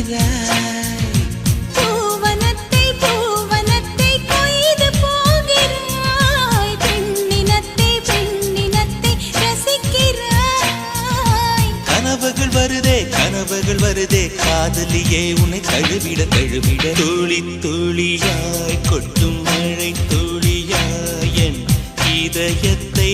ரசிக்கிறாய். பூவனத்தை பூவனத்தை கொய்து போகிறாய். பெண்ணினத்தை பெண்ணினத்தை ரசிக்கிறாய். கனவுகள் வருதே காதலியே உன்னை தழுவிட தழுவிட துளி துளியாய் கொட்டும் மழை துளியாய் என் இதயத்தை